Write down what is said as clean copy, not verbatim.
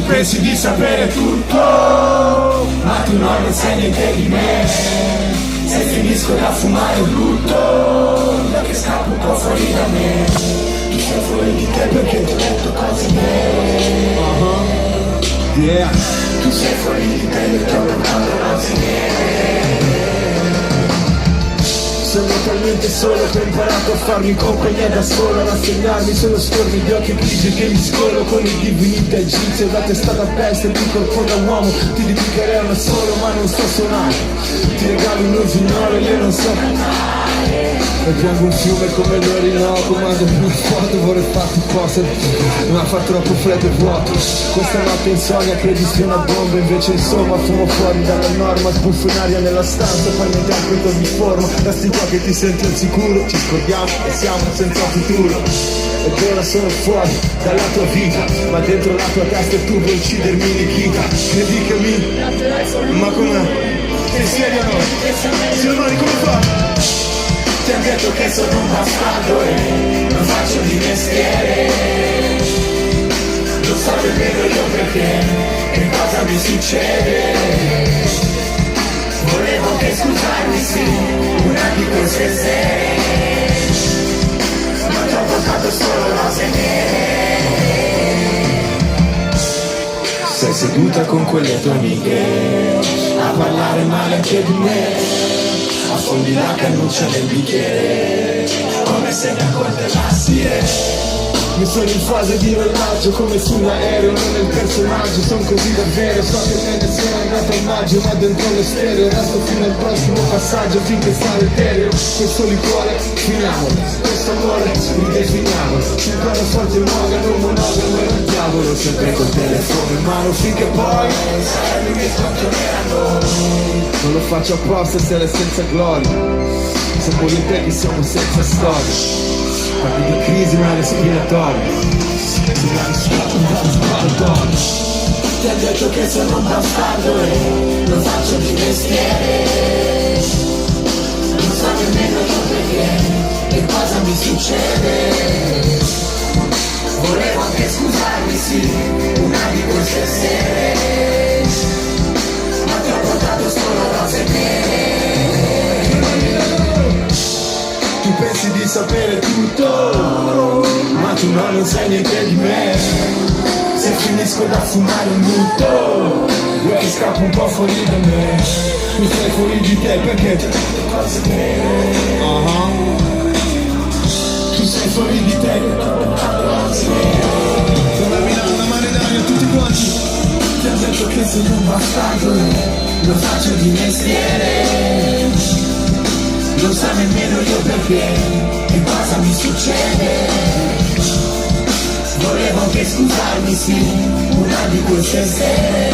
pensi di sapere tutto, ma tu non sai niente di me. Se finisco da fumare brutto, da che scappo un po' fuori da me. Tu sei fuori di te perché ti ho detto cose mie. Yeah. Tu sei fuori di te perché ho toccato cose mie. Sono talmente solo che ho imparato a farmi compagnia da solo, a rassegnarmi sullo schermo di occhi grigi che mi scolo con i divinità egizio. Da testa da peste, il corpo da uomo, ti dedicherei a una solo ma non so suonare. Ti regalo un usinolo e io non so cantare. E piango un fiume come l'Orinoco, mando più foto, vorrei farti poser, ma fa troppo freddo e vuoto. Questa notte insonnia credi sia una bomba, invece insomma fumo fuori dalla norma. Sbuffo in aria nella stanza, poi mi interpreto mi forma. Resti qua che ti senti insicuro, ci scordiamo e siamo senza futuro. Ed ora sono fuori dalla tua vita, ma dentro la tua testa tu vuoi uccidermi Nikita. Credi che mi... ma com'è? Sei serio o no? Silvani come fa? Ti ho detto che sono un bastardo e non faccio di mestiere. Lo so nemmeno io perché, che cosa mi succede. Volevo anche scusarmi, sì, una di queste sere, ma ti ho portato solo rose nere. Sei seduta con quelle tue amiche a parlare male anche di me. Affondi la cannuccia nel bicchiere, come se mi accoltellassi. Mi sono in fase di rollaggio come su un aereo, non nel personaggio, son così davvero. So che me ne sono andato a maggio, ma dentro lo stereo. Resto fino al prossimo passaggio, finché sale etereo. Questo liquore, finiamolo, questo amore, ridefiniamolo. Ancora forte nuova, non monogamo e non diavolo. Sempre col telefono in mano finché poi sarai lui che controllerà noi. non lo faccio apposta se è senza gloria. Siamo io e te che siamo senza storia. Parli di crisi ma respiratoria. Ti ho detto che sono un bastardo e non faccio di mestiere. Non so nemmeno io perché, che cosa mi succede. Volevo anche scusarmi, sì, una di queste sere, ma ti ho portato solo rose nere. Tu pensi di sapere tutto, ma tu non sai niente di me. Se finisco da fumare un butto, vuoi che scappo un po' fuori da me. Tu sei fuori di te perché ti ho detto cose vere. Tu sei fuori di te perché ti ho portato cose vere. Come Milano, una mano in aria tutti quanti. Ti ho detto che sono un bastardo, lo faccio di mestiere. Non so nemmeno io perché, che cosa mi succede. Volevo anche scusarmi, sì, una di queste sere,